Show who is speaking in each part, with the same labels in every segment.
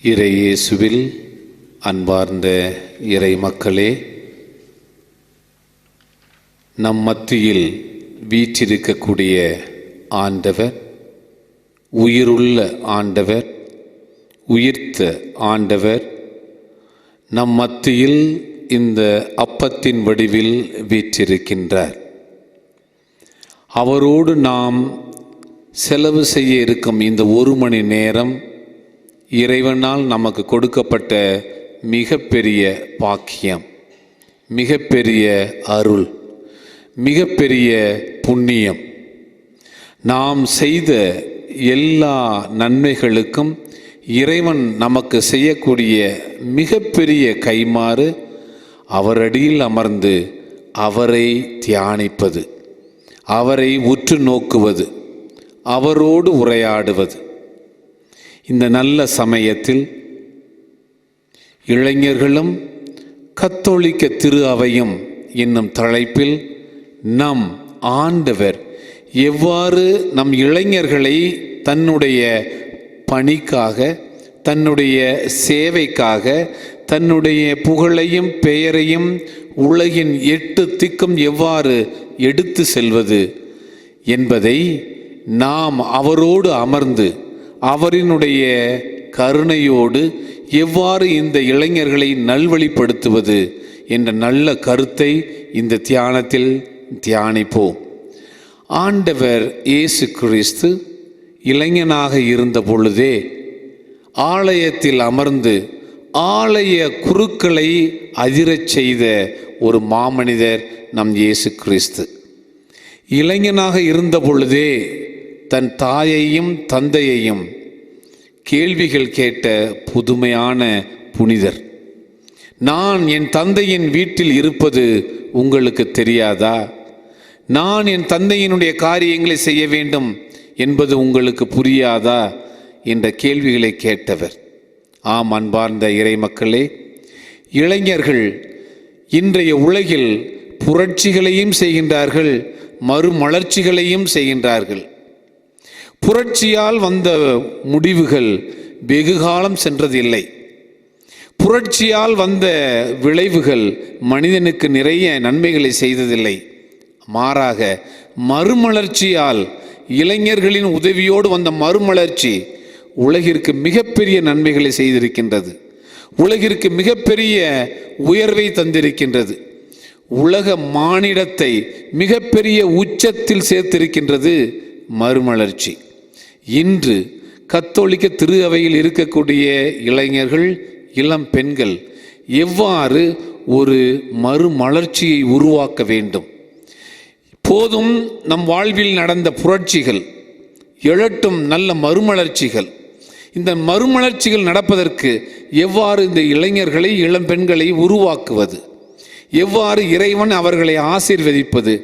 Speaker 1: இறை இயேசுவில் அன்பார்ந்த இறை மக்களே, நம் மத்தியில் வீற்றிருக்கக்கூடிய ஆண்டவர், உயிருள்ள ஆண்டவர், உயிர்த்த ஆண்டவர் நம் மத்தியில் இந்த அப்பத்தின் வடிவில் வீற்றிருக்கின்றார். அவரோடு நாம் செலவு செய்ய இருக்கும் இந்த ஒரு மணி நேரம் இறைவனால் நமக்கு கொடுக்கப்பட்ட மிகப்பெரிய பாக்கியம், மிகப்பெரிய அருள், மிகப்பெரிய புண்ணியம். நாம் செய்த எல்லா நன்மைகளுக்கும் இறைவன் நமக்கு செய்யக்கூடிய மிகப்பெரிய கைமாறு அவரடியில் அமர்ந்து அவரை தியானிப்பது, அவரை உற்று நோக்குவது, அவரோடு உரையாடுவது. இந்த நல்ல சமயத்தில் இளைஞர்களும் கத்தோலிக்க திரு அவையும் என்னும் தலைப்பில் நம் ஆண்டவர் எவ்வாறு நம் இளைஞர்களை தன்னுடைய பணிக்காக, தன்னுடைய சேவைக்காக, தன்னுடைய புகழையும் பெயரையும் உலகின் 8 திக்கும் எவ்வாறு எடுத்து செல்வது என்பதை நாம் அவரோடு அமர்ந்து அவரினுடைய கருணையோடு எவ்வாறு இந்த இளைஞர்களை நல்வழிப்படுத்துவது என்ற நல்ல கருத்தை இந்த தியானத்தில் தியானிப்போம். ஆண்டவர் இயேசு கிறிஸ்து இளைஞனாக இருந்த பொழுதே ஆலயத்தில் அமர்ந்து ஆலய குருக்களை அதிரச் செய்த ஒரு மாமனிதர் நம் இயேசு கிறிஸ்து. இளைஞனாக இருந்த பொழுதே தன் தாயையும் தந்தையையும் கேள்விகள் கேட்ட புதுமையான புனிதர். நான் என் தந்தையின் வீட்டில் இருப்பது உங்களுக்கு தெரியாதா? நான் என் தந்தையினுடைய காரியங்களை செய்ய வேண்டும் என்பது உங்களுக்கு புரியாதா என்ற கேள்விகளை கேட்டவர். ஆம், அன்பார்ந்த இறை மக்களே, இளைஞர்கள் இன்றைய உலகில் புரட்சிகளையும் செய்கின்றார்கள், மறுமலர்ச்சிகளையும் செய்கின்றார்கள். புரட்சியால் வந்த முடிவுகள் வெகுகாலம் சென்றதில்லை. புரட்சியால் வந்த விளைவுகள் மனிதனுக்கு நிறைய நன்மைகளை செய்ததில்லை. மாறாக மறுமலர்ச்சியால், இளைஞர்களின் உதவியோடு வந்த மறுமலர்ச்சி உலகிற்கு மிகப்பெரிய நன்மைகளை செய்திருக்கின்றது. உலகிற்கு மிகப்பெரிய உயர்வை தந்திருக்கின்றது. உலக மானிடத்தை மிகப்பெரிய உச்சத்தில் சேர்த்திருக்கின்றது மறுமலர்ச்சி. இன்று கத்தோலிக்க திரு அவையில் இருக்கக்கூடிய இளைஞர்கள், இளம் பெண்கள் எவ்வாறு ஒரு மறுமலர்ச்சியை உருவாக்க வேண்டும்? போதும் நம் வாழ்வில் நடந்த புரட்சிகள், எழட்டும் நல்ல மறுமலர்ச்சிகள். இந்த மறுமலர்ச்சிகள் நடப்பதற்கு எவ்வாறு இந்த இளைஞர்களை, இளம் பெண்களை உருவாக்குவது, எவ்வாறு இறைவன் அவர்களை ஆசீர்வதிப்பது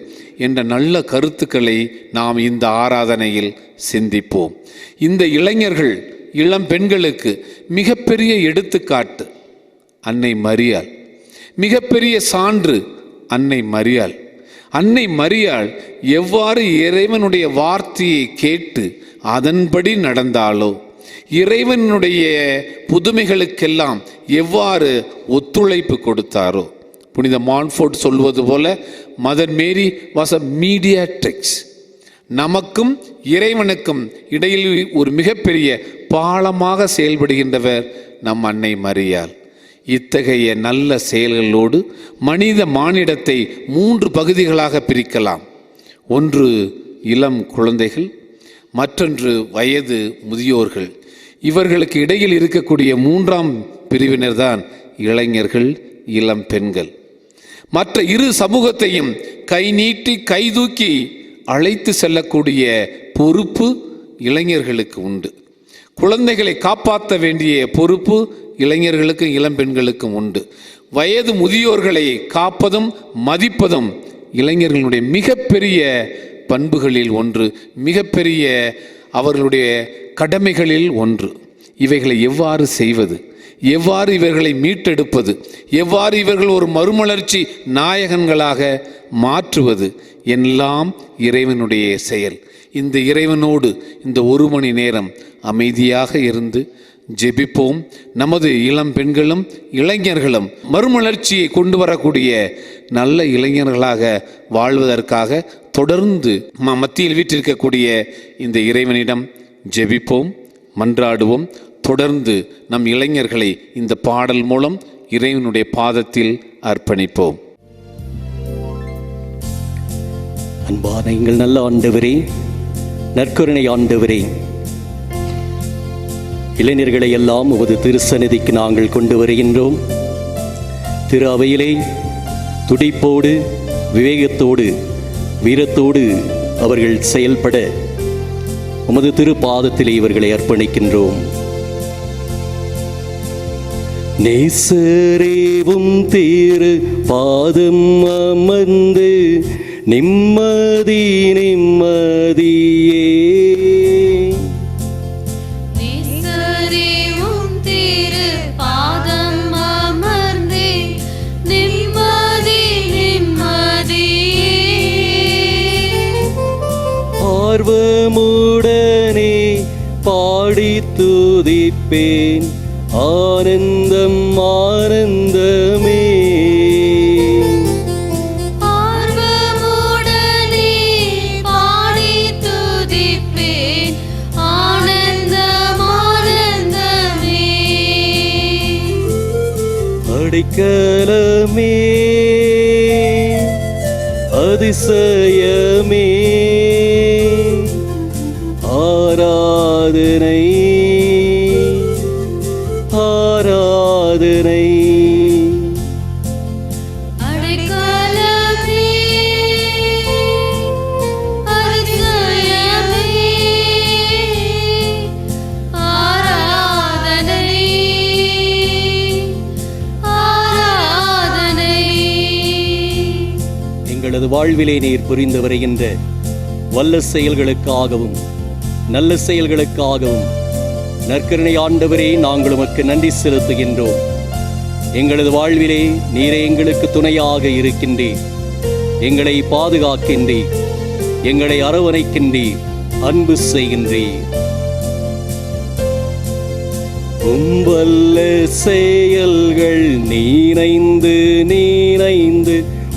Speaker 1: என்ற நல்ல கருத்துக்களை நாம் இந்த ஆராதனையில் சிந்திப்போம். இந்த இளைஞர்கள், இளம் பெண்களுக்கு மிகப்பெரிய எடுத்துக்காட்டு அன்னை மரியாள், மிகப்பெரிய சான்று அன்னை மரியாள். அன்னை மரியாள் எவ்வாறு இறைவனுடைய வார்த்தையை கேட்டு அதன்படி நடந்தாலோ, இறைவனுடைய புதுமைகளுக்கெல்லாம் எவ்வாறு ஒத்துழைப்பு கொடுத்தாரோ, புனித மான்ஃபோர்ட் சொல்வது போல மதர் மேரி வாஸ் அ மீடியாட்ரிக்ஸ். நமக்கும் இறைவனுக்கும் இடையில் ஒரு மிகப்பெரிய பாலமாக செயல்படுகின்றவர் நம் அன்னை மரியாள். இத்தகைய நல்ல செயல்களோடு மனித மானிடத்தை 3 பகுதிகளாக பிரிக்கலாம். ஒன்று இளம் குழந்தைகள், மற்றொன்று வயது முதியோர்கள். இவர்களுக்கு இடையில் இருக்கக்கூடிய 3ஆம் பிரிவினர் தான் இளைஞர்கள், இளம் பெண்கள். மற்ற இரு சமூகத்தையும் கை நீட்டி கைதூக்கி அழைத்து செல்லக்கூடிய பொறுப்பு இளைஞர்களுக்கு உண்டு. குழந்தைகளை காப்பாற்ற வேண்டிய பொறுப்பு இளைஞர்களுக்கும் இளம் பெண்களுக்கும் உண்டு. வயது முதியோர்களை காப்பதும் மதிப்பதும் இளைஞர்களுடைய மிகப்பெரிய பண்புகளில் ஒன்று, மிகப்பெரிய அவர்களுடைய கடமைகளில் ஒன்று. இவைகளை எவ்வாறு செய்வது, எவ்வாறு இவர்களை மீட்டெடுப்பது, எவ்வாறு இவர்கள் ஒரு மறுமலர்ச்சி நாயகன்களாக மாற்றுவது எல்லாம் இறைவனுடைய செயல். இந்த இறைவனோடு இந்த 1 மணி நேரம் அமைதியாக இருந்து ஜெபிப்போம். நமது இளம் பெண்களும் இளைஞர்களும் மறுமலர்ச்சியை கொண்டு வரக்கூடிய நல்ல இளைஞர்களாக வாழ்வதற்காக தொடர்ந்து மத்தியில் வீற்றிருக்கக்கூடிய இந்த இறைவனிடம் ஜெபிப்போம், மன்றாடுவோம். தொடர்ந்து நம் இளைஞர்களை இந்த பாடல் மூலம் இறைவனுடைய பாதத்தில் அர்ப்பணிப்போம்.
Speaker 2: அன்பான எங்கள் நல்ல ஆண்டவரே, நற்கருணை ஆண்டவரே, இளைஞர்களை எல்லாம் உமது திருசந்நிதிக்கு நாங்கள் கொண்டு வருகின்றோம். திரு அவையிலே துடிப்போடு, விவேகத்தோடு, வீரத்தோடு அவர்கள் செயல்பட உமது திருப்பாதத்திலே இவர்களை அர்ப்பணிக்கின்றோம். நேசரேவும் திரு பாதம் அமர்ந்து நிம்மதி நிம்மதியே,
Speaker 3: நேசரேவும் திரு பாதம் அமர்ந்து நிம்மதி நிம்மதியே,
Speaker 2: ஆர்வமுடனே பாடி துதிப்பேன் ஆனந்தம் ஆனந்தமே,
Speaker 3: ஆர்வமுடனே பாடி துதிப்பேன் ஆனந்தம் ஆனந்தமே,
Speaker 2: அடைக்கலமே அதிசயமே, ஆராதனை ஆராதனை,
Speaker 3: அடைக்கலமே அதிசயமே, ஆராதனை ஆராதனை.
Speaker 2: எங்களது வாழ்விலே நீர் புரிந்து வருகின்ற வல்ல செயல்களுக்காகவும் நல்ல செயல்களுக்காகவும் நற்கருணை ஆண்டவரே, நாங்கள் உமக்கு நன்றி செலுத்துகின்றோம். எங்களது வாழ்விலே நீரே எங்களுக்கு துணையாக இருக்கின்றீர், எங்களை பாதுகாக்கின்றீர், எங்களை அரவணைக்கின்றீர், அன்பு செய்கின்றீர். உம்பல்ல செயல்கள் நீனைந்து நீனைந்து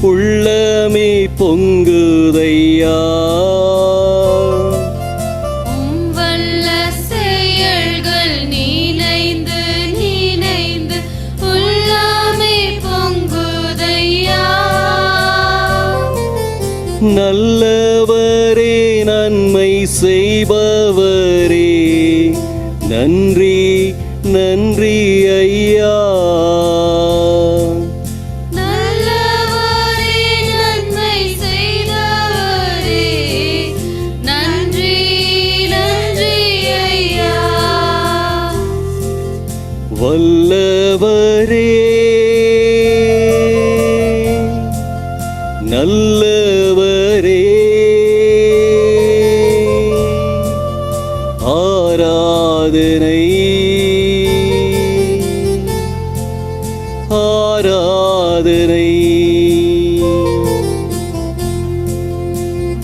Speaker 2: உள்ளமே பொங்குதையா,
Speaker 3: உம்வல்ல செயல்கள் நீனைந்து நீனைந்து உள்ளமே பொங்குதையா,
Speaker 2: நல்லவரே நன்மை செய்பவரே, நன்றி நன்றி ஐயா,
Speaker 3: நல்லவரே நன்மை செய்தவரே, நன்றி நன்றி ஐயா,
Speaker 2: வல்லவரே நல்லவரே, ஆராதனை ஆராதனை,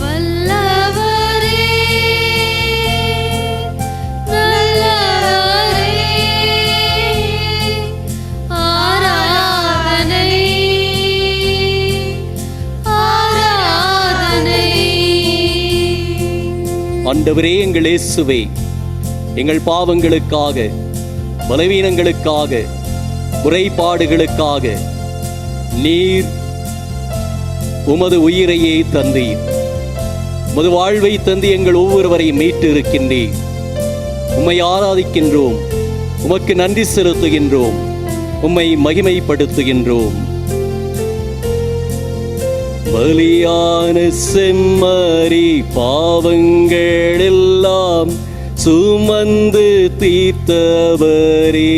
Speaker 3: வல்லவரே நல்லவரே, ஆராதனை ஆராதனை.
Speaker 2: ஆண்டவரே எங்கள் இயேசுவே, எங்கள் பாவங்களுக்காக, பலவீனங்களுக்காக, குறைபாடுகளுக்காக நீர் உமது உயிரையே தந்தீர். உமது வாழ்வை தந்து எங்கள் ஒவ்வொருவரையும் மீட்டு இருக்கின்றீர். உம்மை ஆராதிக்கின்றோம், உமக்கு நன்றி செலுத்துகின்றோம், உம்மை மகிமைப்படுத்துகின்றோம். பலியான செம்மறி பாவங்கள் எல்லாம் சுமந்து தீர்த்தவரே,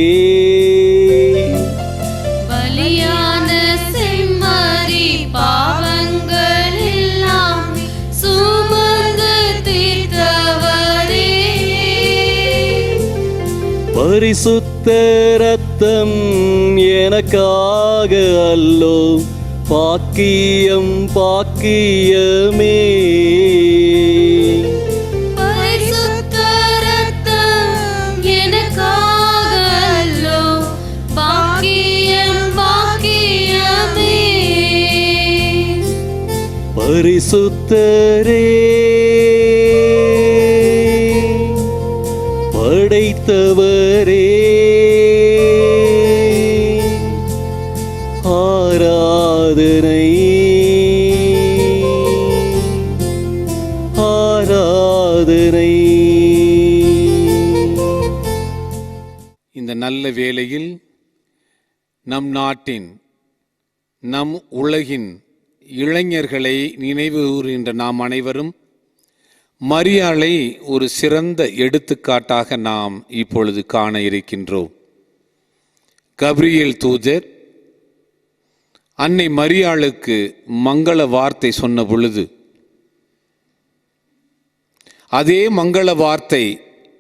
Speaker 3: பலியான செம்மறி பாவங்கள் எல்லாம் சுமந்து தீர்த்தவரே,
Speaker 2: பரிசுத்த இரத்தம் எனக்காக அல்லோ, பாக்கியம் பாக்கியமே,
Speaker 3: பரிசுத்த இரத்தம் எனக்காக
Speaker 2: பரிசுத்தரே படைத்தவரே ஆராதனை ஆராதனை.
Speaker 1: இந்த நல்ல வேளையில் நம் நாட்டின் நம் உலகின் இளைஞர்களை நினைவு கூறுகின்ற நாம் அனைவரும் மரியாளை ஒரு சிறந்த எடுத்துக்காட்டாக நாம் இப்பொழுது காண இருக்கின்றோம். கபிரியேல் தூதர் அன்னை மரியாளுக்கு மங்கள வார்த்தை சொன்ன பொழுது அதே மங்கள வார்த்தை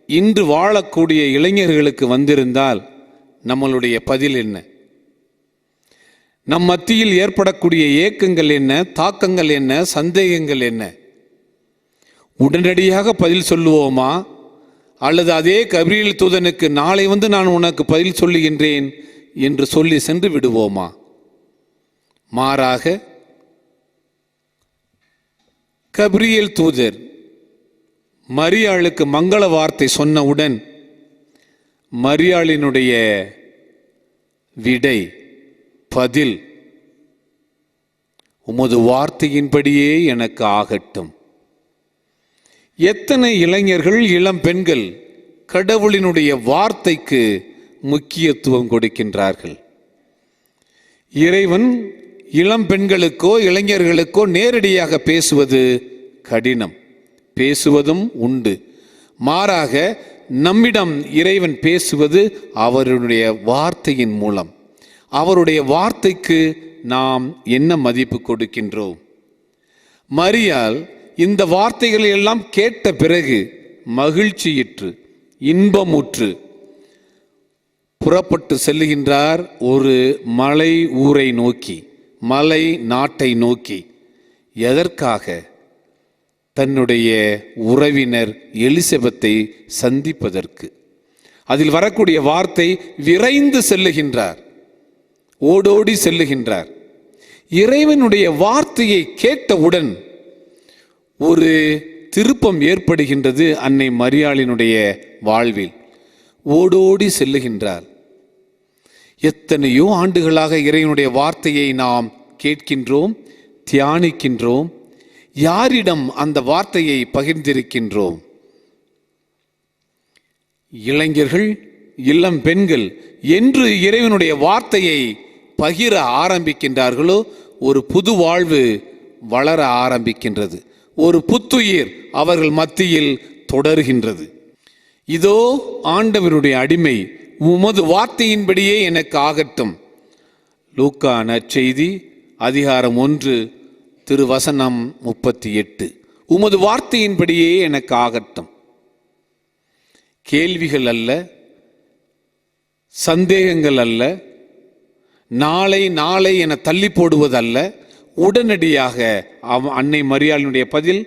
Speaker 1: இன்று வாழக்கூடிய இளைஞர்களுக்கு வந்திருந்தால் நம்மளுடைய பதில் என்ன? நம் மத்தியில் ஏற்படக்கூடிய ஏக்கங்கள் என்ன, தாக்கங்கள் என்ன, சந்தேகங்கள் என்ன? உடனடியாக பதில் சொல்லுவோமா? அல்லது அதே கபிரியேல் தூதனுக்கு நாளை வந்து நான் உனக்கு பதில் சொல்லுகின்றேன் என்று சொல்லி சென்று விடுவோமா? மாறாக கபிரியேல் தூதர் மரியாளுக்கு மங்கள வார்த்தை சொன்னவுடன் மரியாளினுடைய விடை பதில், உமது வார்த்தையின்படியே எனக்கு ஆகட்டும். எத்தனை இளைஞர்கள், இளம் பெண்கள் கடவுளினுடைய வார்த்தைக்கு முக்கியத்துவம் கொடுக்கின்றார்கள். இறைவன் இளம் பெண்களுக்கோ இளைஞர்களுக்கோ நேரடியாக பேசுவது கடினம், பேசுவதும் உண்டு. மாறாக நம்மிடம் இறைவன் பேசுவது அவருடைய வார்த்தையின் மூலம். அவருடைய வார்த்தைக்கு நாம் என்ன மதிப்பு கொடுக்கின்றோம்? மரியாள் இந்த வார்த்தைகளை எல்லாம் கேட்ட பிறகு மகிழ்ச்சியிற்று, இன்பமுற்று புறப்பட்டு செல்லுகின்றார் ஒரு மலை ஊரை நோக்கி, மலை நாட்டை நோக்கி. எதற்காக? தன்னுடைய உறவினர் எலிசபெத்தை சந்திப்பதற்கு. அதில் வரக்கூடிய வார்த்தை விரைந்து செல்லுகின்றார், ஓடோடி செல்லுகின்றார். இறைவனுடைய வார்த்தையை கேட்டவுடன் ஒரு திருப்பம் ஏற்படுகின்றது அன்னை மரியாளினுடைய வாழ்வில். ஓடோடி செல்லுகின்றார். எத்தனையோ ஆண்டுகளாக இறைவனுடைய வார்த்தையை நாம் கேட்கின்றோம், தியானிக்கின்றோம். யாரிடம் அந்த வார்த்தையை பகிர்ந்திருக்கின்றோம்? இளைஞர்கள், இளம் பெண்கள் என்று இறைவனுடைய வார்த்தையை பகிர ஆரம்பிக்கின்றார்களோ ஒரு புது வாழ்வு வளர ஆரம்பிக்கின்றது, ஒரு புத்துயிர் அவர்கள் மத்தியில் தொடர்கின்றது. இதோ ஆண்டவருடைய அடிமை, உமது வார்த்தையின்படியே எனக்கு ஆகட்டும். லூக்கா நற்செய்தி அதிகாரம் 1 திருவசனம் 38. உமது வார்த்தையின்படியே எனக்கு ஆகட்டும். கேள்விகள் அல்ல, சந்தேகங்கள் அல்ல, நாளை நாளை என தள்ளி போடுவதல்ல. உடனடியாக அன்னை மரியாளினுடைய பதில்,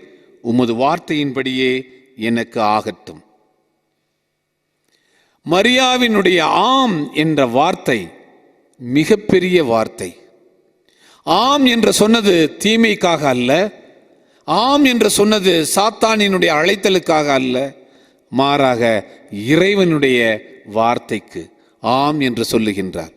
Speaker 1: உமது வார்த்தையின்படியே எனக்கு ஆகட்டும். மரியாவினுடைய ஆம் என்ற வார்த்தை மிகப்பெரிய வார்த்தை. ஆம் என்று சொன்னது தீமைக்காக அல்ல, ஆம் என்று சொன்னது சாத்தானினுடைய அழைத்தலுக்காக அல்ல, மாறாக இறைவனுடைய வார்த்தைக்கு ஆம் என்று சொல்லுகின்றார்.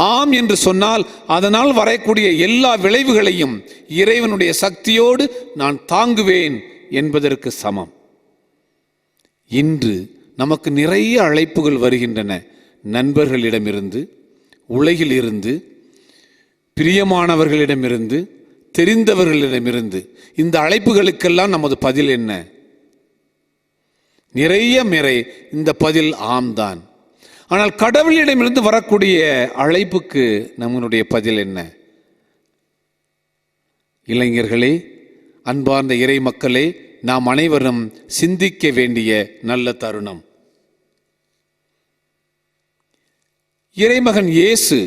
Speaker 1: ஆம் என்று சொன்னால் அதனால் வரக்கூடிய எல்லா விளைவுகளையும் இறைவனுடைய சக்தியோடு நான் தாங்குவேன் என்பதற்கு சமம். இன்று நமக்கு நிறைய அழைப்புகள் வருகின்றன, நண்பர்களிடமிருந்து, உலகில் இருந்து, பிரியமானவர்களிடமிருந்து, தெரிந்தவர்களிடமிருந்து. இந்த அழைப்புகளுக்கெல்லாம் நமது பதில் என்ன? நிறைய முறை இந்த பதில் ஆம் தான். ஆனால் கடவுளிடமிருந்து வரக்கூடிய அழைப்புக்கு நம்மளுடைய பதில் என்ன? இளைஞர்களே, அன்பார்ந்த இறை மக்களே, நாம் அனைவரும் சிந்திக்க வேண்டிய நல்ல தருணம். இறைமகன் இயேசு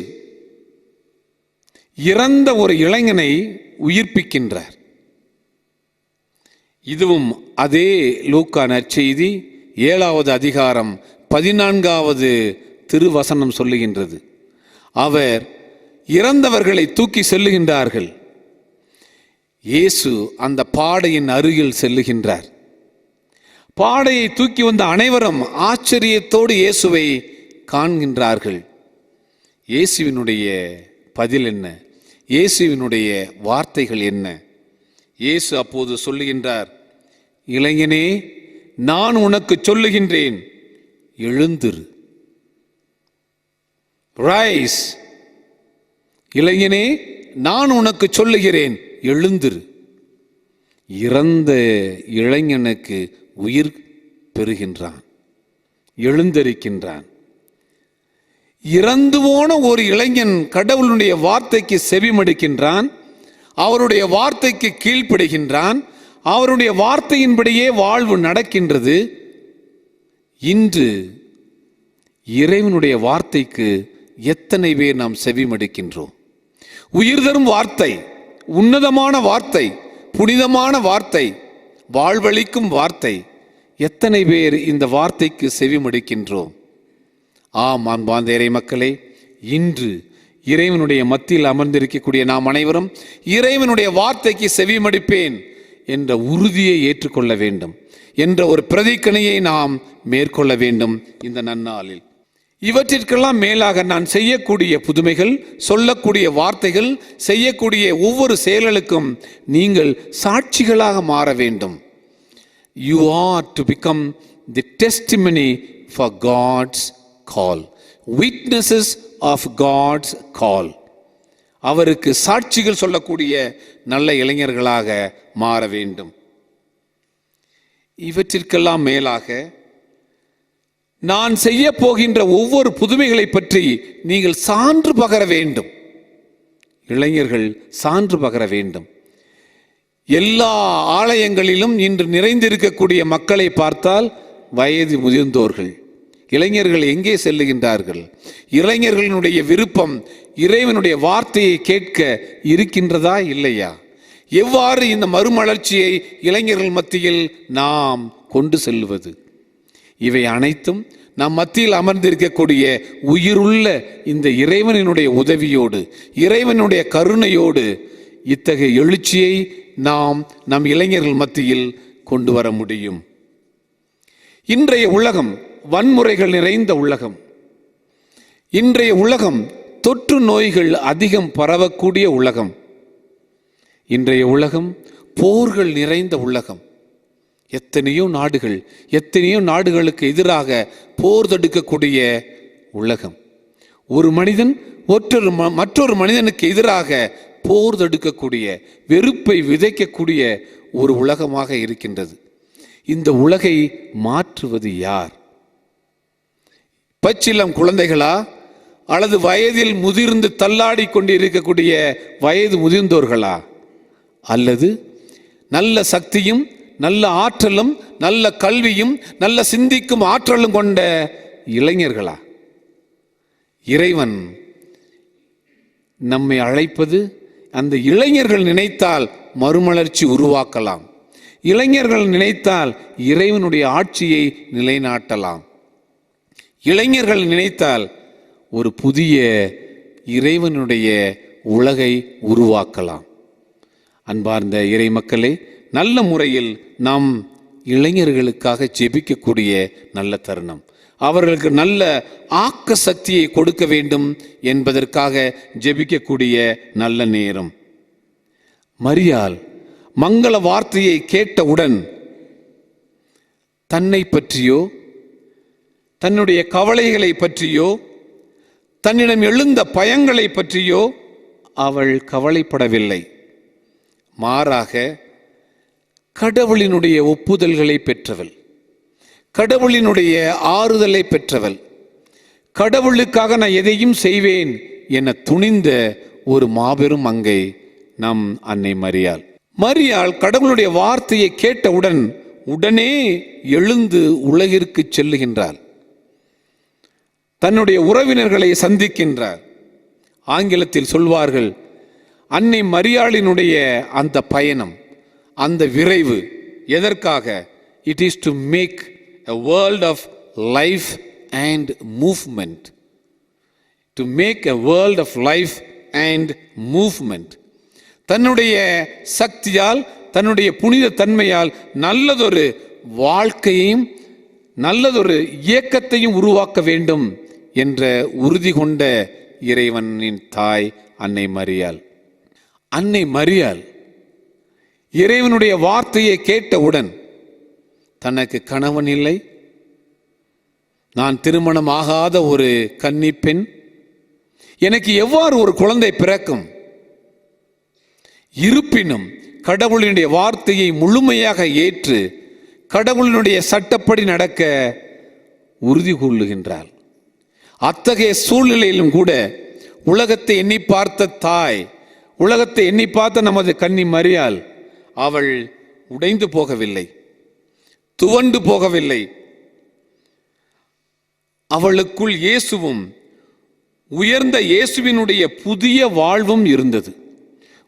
Speaker 1: இறந்த ஒரு இளைஞனை உயிர்ப்பிக்கின்றார். இதுவும் அதே லூக்கா நற்செய்தி 7வது அதிகாரம் 14வது திருவசனம் சொல்லுகின்றது. அவர் இறந்தவர்களை தூக்கி செல்லுகின்றார்கள். இயேசு அந்த பாடையின் அருகில் செல்லுகின்றார். பாடையை தூக்கி வந்த அனைவரும் ஆச்சரியத்தோடு இயேசுவை காண்கின்றார்கள். இயேசுவினுடைய பதில் என்ன? இயேசுவினுடைய வார்த்தைகள் என்ன? இயேசு அப்போது சொல்லுகின்றார், இளைஞனே, நான் உனக்கு சொல்லுகின்றேன், எழுந்திரு. ரைஸ். இளைஞனே, நான் உனக்கு சொல்லுகிறேன், எழுந்திரு. இறந்த இளைஞனுக்கு உயிர் பெறுகின்றான், எழுந்திருக்கின்றான். இறந்து போன ஒரு இளைஞன் கடவுளுடைய வார்த்தைக்கு செவிமடுக்கின்றான், அவருடைய வார்த்தைக்கு கீழ்ப்படுகின்றான், அவருடைய வார்த்தையின்படியே வாழ்வு நடக்கின்றது. இன்று இறைவனுடைய வார்த்தைக்கு எத்தனை பேர் நாம் செவிமடுக்கின்றோம்? உயிர் தரும் வார்த்தை, உன்னதமான வார்த்தை, புனிதமான வார்த்தை, வாழ்வளிக்கும் வார்த்தை. எத்தனை பேர் இந்த வார்த்தைக்கு செவிமடுக்கின்றோம்? ஆம் அன்பார்ந்த இறை மக்களே, இன்று இறைவனுடைய மத்தியில் அமர்ந்திருக்கக்கூடிய நாம் அனைவரும் இறைவனுடைய வார்த்தைக்கு செவிமடுப்பேன் என்ற உறுதியை ஏற்றுக்கொள்ள வேண்டும் என்ற ஒரு பிரதிக்கணையை நாம் மேற்கொள்ள வேண்டும் இந்த நன்னாளில். இவற்றிற்கெல்லாம் மேலாக நான் செய்யக்கூடிய புதுமைகள், சொல்லக்கூடிய வார்த்தைகள், செய்யக்கூடிய ஒவ்வொரு செயல்களுக்கும் நீங்கள் சாட்சிகளாக மாற வேண்டும். You are to become the testimony for God's call, witnesses of God's call. அவருக்கு சாட்சிகள் சொல்லக்கூடிய நல்ல இளைஞர்களாக மாற வேண்டும். இவற்றிற்கெல்லாம் மேலாக நான் செய்ய போகின்ற ஒவ்வொரு புதுமைகளை பற்றி நீங்கள் சான்று பகர வேண்டும். இளைஞர்கள் சான்று பகர வேண்டும். எல்லா ஆலயங்களிலும் இன்று நிறைந்திருக்கக்கூடிய மக்களை பார்த்தால் வயது முதிர்ந்தோர்கள். இளைஞர்கள் எங்கே செல்லுகின்றார்கள்? இளைஞர்களினுடைய விருப்பம் இறைவனுடைய வார்த்தையை கேட்க இருக்கின்றதா இல்லையா? எவ்வாறு இந்த மறுமலர்ச்சியை இளைஞர்கள் மத்தியில் நாம் கொண்டு செல்வது? இவை அனைத்தும் நம் மத்தியில் அமர்ந்திருக்கக்கூடிய உயிருள்ள இந்த இறைவனுடைய உதவியோடு, இறைவனுடைய கருணையோடு இத்தகைய எழுச்சியை நாம் நம் இளைஞர்கள் மத்தியில் கொண்டு வர முடியும். இன்றைய உலகம் வன்முறைகள் நிறைந்த உலகம். இன்றைய உலகம் தொற்று நோய்கள் அதிகம் பரவக்கூடிய உலகம். இன்றைய உலகம் போர்கள் நிறைந்த உலகம். எத்தனையோ நாடுகளுக்கு எதிராக போர் தொடுக்கக்கூடிய உலகம். ஒரு மனிதன் மற்றொரு மனிதனுக்கு எதிராக போர் தொடுக்கக்கூடிய, வெறுப்பை விதைக்கக்கூடிய ஒரு உலகமாக இருக்கின்றது. இந்த உலகை மாற்றுவது யார்? பச்சிளம் குழந்தைகளா, அல்லது வயதில் முதிர்ந்து தள்ளாடி கொண்டு இருக்கக்கூடிய வயது முதிர்ந்தோர்களா, அல்லது நல்ல சக்தியும் நல்ல ஆற்றலும் நல்ல கல்வியும் நல்ல சிந்திக்கும் ஆற்றலும் கொண்ட இளைஞர்களா? இறைவன் நம்மை அழைப்பது, அந்த இளைஞர்கள் நினைத்தால் மறுமலர்ச்சி உருவாக்கலாம். இளைஞர்கள் நினைத்தால் இறைவனுடைய ஆட்சியை நிலைநாட்டலாம். இளைஞர்கள் நினைத்தால் ஒரு புதிய இறைவனுடைய உலகை உருவாக்கலாம். அன்பார்ந்த இறை மக்களே, நல்ல முறையில் நாம் இளைஞர்களுக்காக ஜெபிக்கக்கூடிய நல்ல தருணம். அவர்களுக்கு நல்ல ஆக்க சக்தியை கொடுக்க வேண்டும் என்பதற்காக ஜெபிக்கக்கூடிய நல்ல நேரம். மரியாள் மங்கள வார்த்தையை கேட்டவுடன் தன்னை பற்றியோ, தன்னுடைய கவலைகளை பற்றியோ, தன்னிடம் எழுந்த பயங்களை பற்றியோ அவள் கவலைப்படவில்லை. மாறாக கடவுளினுடைய ஒப்புதல்களை பெற்றவள், கடவுளினுடைய ஆறுதலை பெற்றவள், கடவுளுக்காக நான் எதையும் செய்வேன் என துணிந்த ஒரு மாபெரும் மங்கை நம் அன்னை மரியாள். மரியாள் கடவுளுடைய வார்த்தையை கேட்டவுடன் உடனே எழுந்து உலகிற்கு செல்லுகின்றாள். தன்னுடைய உறவினர்களை சந்திக்கின்றார். ஆங்கிலத்தில் சொல்வார்கள், அன்னை மரியாளினுடைய அந்த பயணம், அந்த விரைவு எதற்காக? It is to make a world of life and movement. To make a world of life and movement. தன்னுடைய சக்தியால், தன்னுடைய புனித தன்மையால் நல்லதொரு வாழ்க்கையையும் நல்லதொரு இயக்கத்தையும் உருவாக்க வேண்டும் என்ற உறுதி கொண்ட இறைவனின் தாய் அன்னை மரியாள். அன்னை மரியாள் இறைவனுடைய வார்த்தையை கேட்டவுடன் தனக்கு கணவன் இல்லை, நான் திருமணம் ஆகாத ஒரு கன்னி பெண், எனக்கு எவ்வாறு ஒரு குழந்தை பிறக்கும்? இருப்பினும் கடவுளினுடைய வார்த்தையை முழுமையாக ஏற்று கடவுளினுடைய சட்டப்படி நடக்க உறுதி கொள்ளுகின்றாள். அத்தகைய சூழ்நிலையிலும் கூட உலகத்தை எண்ணி பார்த்த தாய், உலகத்தை எண்ணி பார்த்த நமது கன்னி மரியாள், அவள் உடைந்து போகவில்லை, துவண்டு போகவில்லை. அவளுக்குள் இயேசுவும் உயர்ந்த இயேசுவினுடைய புதிய வாழ்வும் இருந்தது.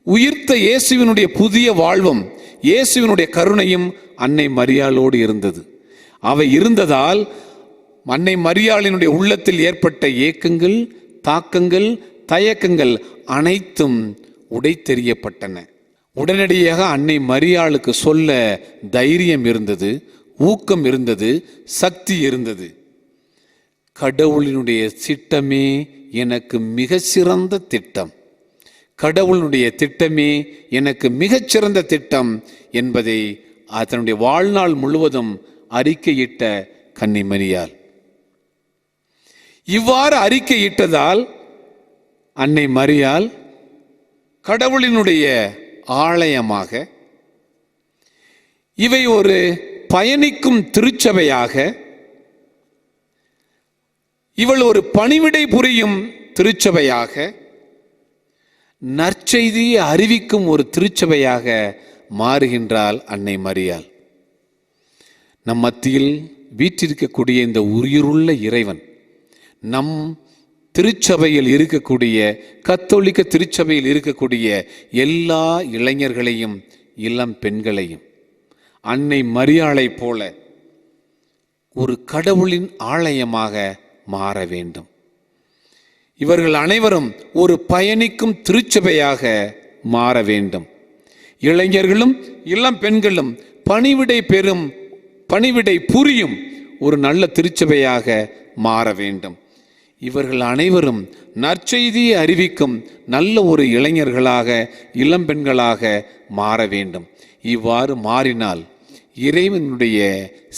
Speaker 1: உயிர்த்த இயேசுவினுடைய புதிய வாழ்வும் இயேசுவினுடைய கருணையும் அன்னை மரியாளோடு இருந்தது. அவை இருந்ததால் அன்னை மரியாளினுடைய உள்ளத்தில் ஏற்பட்ட ஏக்கங்கள், தாக்கங்கள், தயக்கங்கள் அனைத்தும் உடைத்தெறியப்பட்டன. உடனடியாக அன்னை மரியாளுக்கு சொல்ல தைரியம் இருந்தது, ஊக்கம் இருந்தது, சக்தி இருந்தது. கடவுளினுடைய திட்டமே எனக்கு மிகச்சிறந்த திட்டம், கடவுளுடைய திட்டமே எனக்கு மிகச்சிறந்த திட்டம் என்பதை அதனுடைய வாழ்நாள் முழுவதும் அறிக்கையிட்ட கன்னி மரியாள். இவ்வாறு அறிக்கையிட்டதால் அன்னை மரியாள் கடவுளினுடைய ஆலயமாக, இவை ஒரு பயணிக்கும் திருச்சபையாக, இவள் ஒரு பணிவிடை புரியும் திருச்சபையாக, நற்செய்தியை அறிவிக்கும் ஒரு திருச்சபையாக மாறுகின்றாள் அன்னை மரியாள். நம் மத்தியில் வீற்றிருக்கக்கூடிய இந்த உயிருள்ள இறைவன் நம் திருச்சபையில் இருக்கக்கூடிய, கத்தோலிக்க திருச்சபையில் இருக்கக்கூடிய எல்லா இளைஞர்களையும் இளம் பெண்களையும் அன்னை மரியாளை போல ஒரு கடவுளின் ஆலயமாக மாற வேண்டும். இவர்கள் அனைவரும் ஒரு பயணிக்கும் திருச்சபையாக மாற வேண்டும். இளைஞர்களும் இளம் பெண்களும் பணிவிடை புரியும் ஒரு நல்ல திருச்சபையாக மாற வேண்டும். இவர்கள் அனைவரும் நற்செய்தியை அறிவிக்கும் நல்ல ஒரு இளைஞர்களாக, இளம் பெண்களாக மாற வேண்டும். இவ்வாறு மாறினால் இறைவனுடைய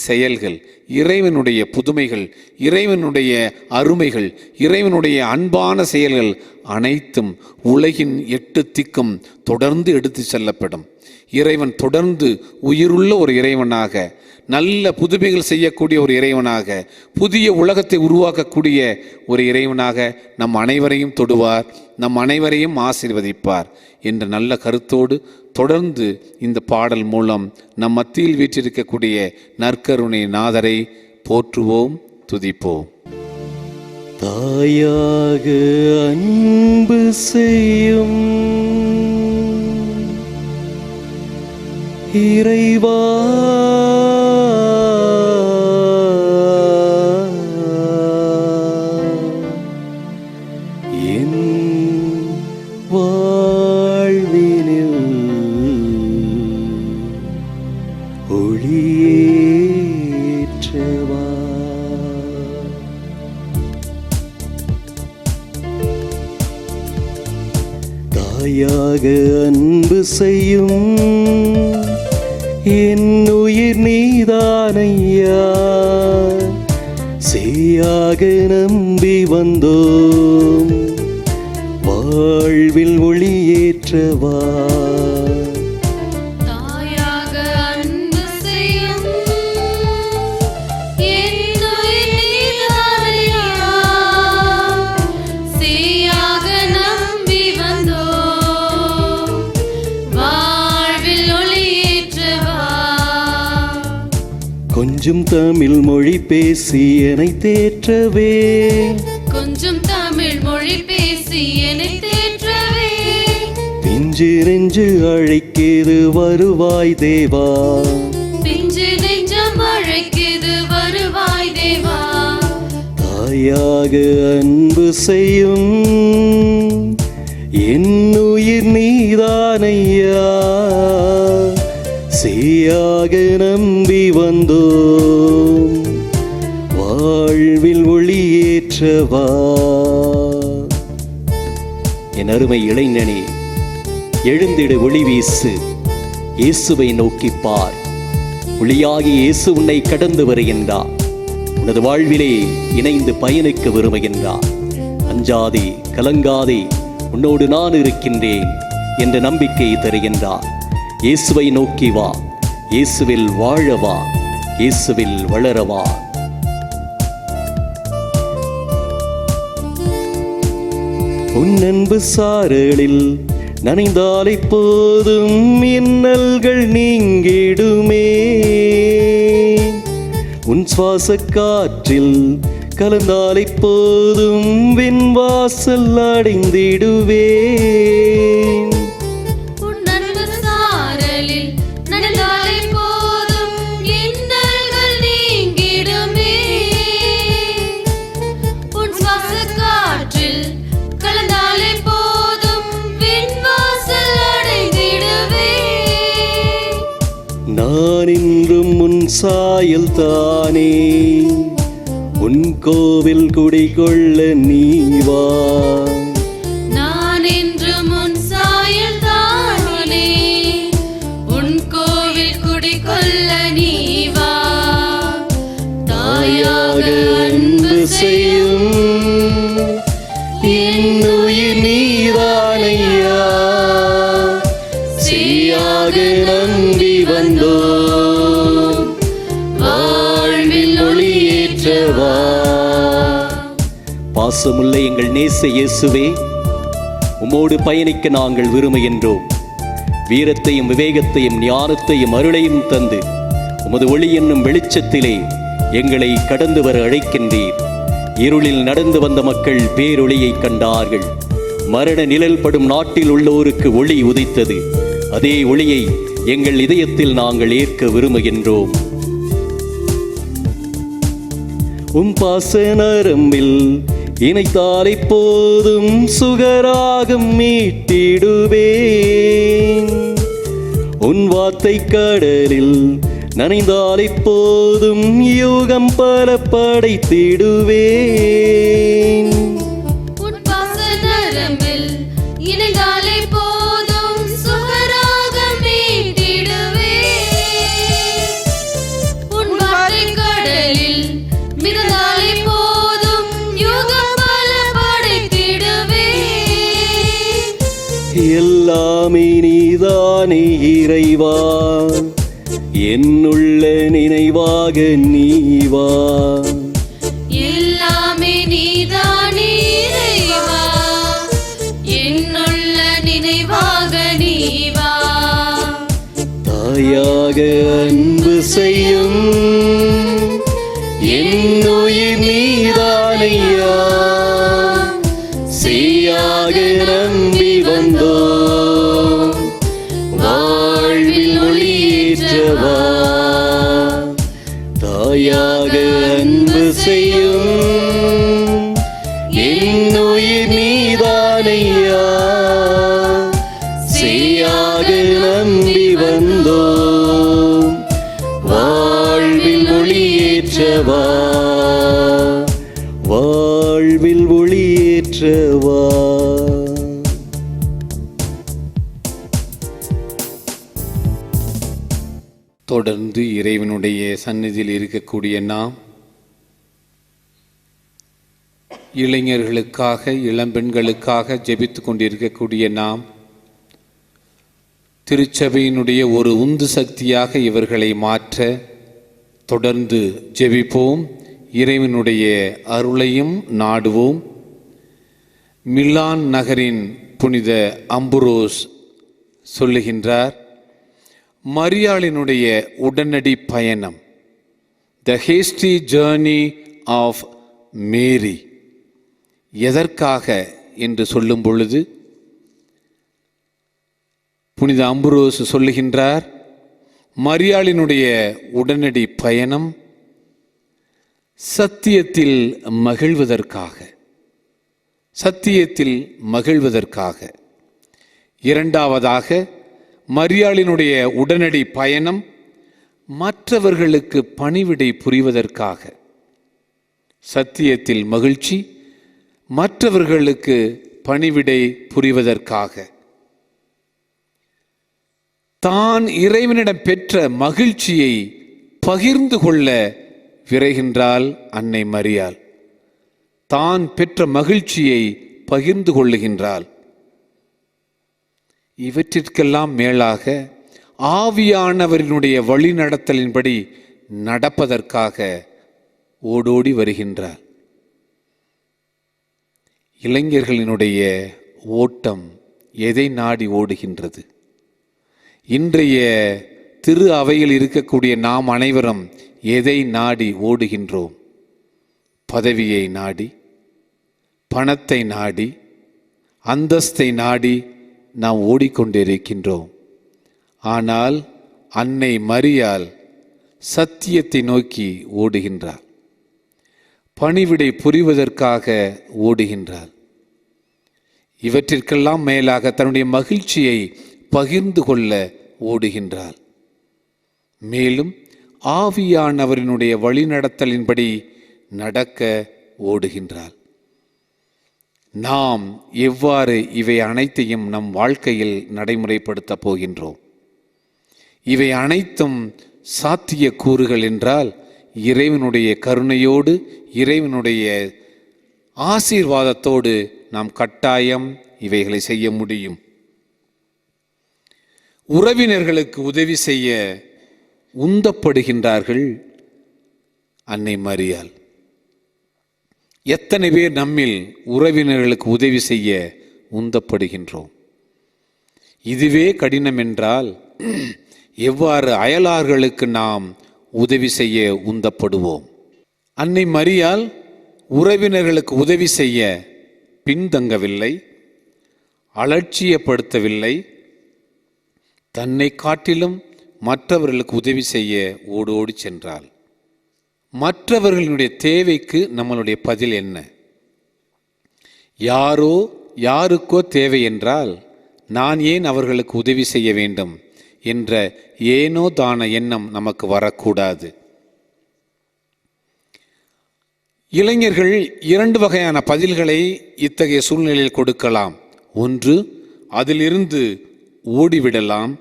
Speaker 1: செயல்கள், இறைவனுடைய புதுமைகள், இறைவனுடைய அருமைகள், இறைவனுடைய அன்பான செயல்கள் அனைத்தும் உலகின் 8 திக்கும் தொடர்ந்து எடுத்து செல்லப்படும். இறைவன் தொடர்ந்து உயிருள்ள ஒரு இறைவனாக, நல்ல புதுமைகள் செய்யக்கூடிய ஒரு இறைவனாக, புதிய உலகத்தை உருவாக்கக்கூடிய ஒரு இறைவனாக நம் அனைவரையும் தொடுவார், நம் அனைவரையும் ஆசீர்வதிப்பார் என்ற நல்ல கருத்தோடு தொடர்ந்து இந்த பாடல் மூலம் நம் மத்தியில் வீற்றிருக்கக்கூடிய நற்கருணை நாதரை போற்றுவோம், துதிப்போம்.
Speaker 2: தாயாக அன்பு செய்யும் இறைவா, என் வாழ்வினில் ஒளியேற்றவா. தாயாக அன்பு செய்யும் என் உயிர் நீதானையா, செய்யாக நம்பி வந்தோம் வாழ்வில் ஒளியேற்றவா.
Speaker 3: தாயாக அன்பு செய்யும் என் உயிர் நீதானையா, செய்யாக நம்பி வந்தோம் வாழ்வில் ஒளியேற்றவா.
Speaker 2: கொஞ்சம் தமிழ் மொழி பேசி என்னை தேற்றவே,
Speaker 3: கொஞ்சம் தமிழ் மொழி பேசி என்னை தேற்றவே,
Speaker 2: பிஞ்சு நெஞ்சு அழைக்கிது வருவாய் தேவா,
Speaker 3: பிஞ்சு நெஞ்சம் அழைக்குது வருவாய் தேவா.
Speaker 2: தாயாக அன்பு செய்யும் என் உயிர் நீ நீதானையா, சேயாக நம்பி வந்தோம், வாழ்வில் ஒளியேற்றவா. என் அருமை இளைஞனே, எழுந்திடு, ஒளி வீசு, இயேசுவை நோக்கி பார். ஒளியாகி இயேசு உன்னை கடந்து வருகின்றார். உனது வாழ்விலே இணைந்து பயணிக்க விரும்புகின்றார். அஞ்சாதே, கலங்காதே, உன்னோடு நான் இருக்கின்றேன் என்ற நம்பிக்கை தருகின்றார். இயேசுவை நோக்கி வா, இயேசுவில் வாழவா, இயேசுவில் வளரவா. உன் அன்பு சாரலில் நனைந்தாலை போதும் இன்னல்கள் நீங்கிடுமே. உன் சுவாச காற்றில் கலந்தாலை போதும் விண்வாசல் அடைந்திடுவேன். நான் இன்றும் உன் சாயல் தானே, உன் கோவில் குடிகொள்ள நீ வா.
Speaker 3: நான் என்றும் உன் சாயல் தானே, உன் கோவில் குடிகொள்ள நீ வா. தாயாக அன்பு செய்யும்
Speaker 2: என் உயிர் நீதானையா, சேயாக நம்பி வந்தோம், வாழ்வில் ஒளியேற்றவா. பாசமுள்ள எங்கள் நேச இயேசுவே, உம்மோடு பயணிக்க நாங்கள் விரும்புகின்றோம். வீரத்தையும் விவேகத்தையும் ஞானத்தையும் அருளையும் தந்து உமது ஒளி என்னும் வெளிச்சத்திலே எங்களை கடந்து வர அழைக்கின்றீர். இருளில் நடந்து வந்த மக்கள் பேரொளியை கண்டார்கள். மரண நிழல் படும் நாட்டில் உள்ளோருக்கு ஒளி உதித்தது. அதே ஒளியை எங்கள் இதயத்தில் நாங்கள் ஏற்க விரும்புகின்றோம். பாச நரம்பில் இணைத்தாலை போதும் சுகராகம் மீட்டிடுவேன். உன் வார்த்தை கடலில் நனைந்தாலை போதும் யுகம் பல படைத்திடுவேன். எல்லாமே நீதானே இறைவா, என்னுள்ள நினைவாக நீ வா.
Speaker 3: எல்லாமே நீதானே இறைவா, என்னுள்ள நினைவாக நீ வா.
Speaker 2: தாயாக அன்பு செய்யும் என் உயிர் நீதானையா, சேயாக நம்பி வந்தோம், வாழ்வில் ஒளியேற்றவா. தாயாக அன்பு செய்யும் என் உயிர் நீதானையா, சேயாக நம்பி வந்தோம், வாழ்வில் ஒளியேற்றவா, வாழ்வில் ஒளியேற்றவா.
Speaker 1: தொடர்ந்து இறைவனுடைய சந்நிதியில் இருக்கக்கூடிய நாம் இளைஞர்களுக்காக, இளம்பெண்களுக்காக ஜெபித்து கொண்டிருக்கக்கூடிய நாம் திருச்சபையினுடைய ஒரு உந்து சக்தியாக இவர்களை மாற்ற தொடர்ந்து ஜெபிப்போம். இறைவனுடைய அருளையும் நாடுவோம். மிலான் நகரின் புனித அம்புரோஸ் சொல்லுகின்றார், மரியாளினுடைய உடனடி பயணம், த ஹேஸ்டி ஜேர்னி ஆஃப் மேரி. எதற்காக என்று சொல்லும் பொழுது புனித அம்புரோஸ் சொல்லுகின்றார், மரியாளினுடைய உடனடி பயணம் சத்தியத்தில் மகிழ்வதற்காக, சத்தியத்தில் மகிழ்வதற்காக. இரண்டாவதாக, மரியாளினுடைய உடனடி பயணம் மற்றவர்களுக்கு பணிவிடை புரிவதற்காக. சத்தியத்தில் மகிழ்ச்சி மற்றவர்களுக்கு பணிவிடை புரிவதற்காக. தான் இறைவனிடம் பெற்ற மகிழ்ச்சியை பகிர்ந்து கொள்ள விரைகின்றாள் அன்னை மரியாள். தான் பெற்ற மகிழ்ச்சியை பகிர்ந்து கொள்ளுகின்றாள். இவற்றிற்கெல்லாம் மேலாக ஆவியானவரினுடைய வழிநடத்தலின்படி நடப்பதற்காக ஓடோடி வருகின்றார். இளைஞர்களினுடைய ஓட்டம் எதை நாடி ஓடுகின்றது? இன்றைய திரு அவையில் இருக்கக்கூடிய நாம் அனைவரும் எதை நாடி ஓடுகின்றோம்? பதவியை நாடி, பணத்தை நாடி, அந்தஸ்தை நாடி நாம் ஓடிக்கொண்டிருக்கின்றோம். ஆனால் அன்னை மரியாள் சத்தியத்தை நோக்கி ஓடுகின்றார். பணிவிடை புரிவதற்காக ஓடுகின்றார். இவற்றிற்கெல்லாம் மேலாக தன்னுடைய மகிழ்ச்சியை பகிர்ந்து கொள்ள ஓடுகின்றார். மேலும் ஆவியானவரினுடைய வழிநடத்தலின்படி நடக்க ஓடுகின்றார். நாம் எவ்வாறு இவை அனைத்தையும் நம் வாழ்க்கையில் நடைமுறைப்படுத்தப் போகின்றோம்? இவை அனைத்தும் சாத்திய கூறுகள் என்றால் இறைவனுடைய கருணையோடு, இறைவனுடைய ஆசீர்வாதத்தோடு நாம் கட்டாயம் இவைகளை செய்ய முடியும். உறவினர்களுக்கு உதவி செய்ய உந்தப்படுகின்றார்கள் அன்னை மரியாள். எத்தனை பேர் நம்மில் உறவினர்களுக்கு உதவி செய்ய உந்தப்படுகின்றோம்? இதுவே கடினம் என்றால் எவ்வாறு அயலார்களுக்கு நாம் உதவி செய்ய உந்தப்படுவோம்? அன்னை மரியாள் உறவினர்களுக்கு உதவி செய்ய பின்தங்கவில்லை, அலட்சியப்படுத்தவில்லை. தன்னை காட்டிலும் மற்றவர்களுக்கு உதவி செய்ய ஓடோடி சென்றாள். மற்றவர்களுடைய தேவைக்கு நம்மளுடைய பதில் என்ன? யாருக்கோ தேவை என்றால் நான் ஏன் அவர்களுக்கு உதவி செய்ய வேண்டும் என்ற ஏனோ தான எண்ணம் நமக்கு வரக்கூடாது. இளைஞர்கள் இரண்டு வகையான பதில்களை இத்தகைய சூழ்நிலையில் கொடுக்கலாம். ஒன்று, அதிலிருந்து ஓடிவிடலாம்,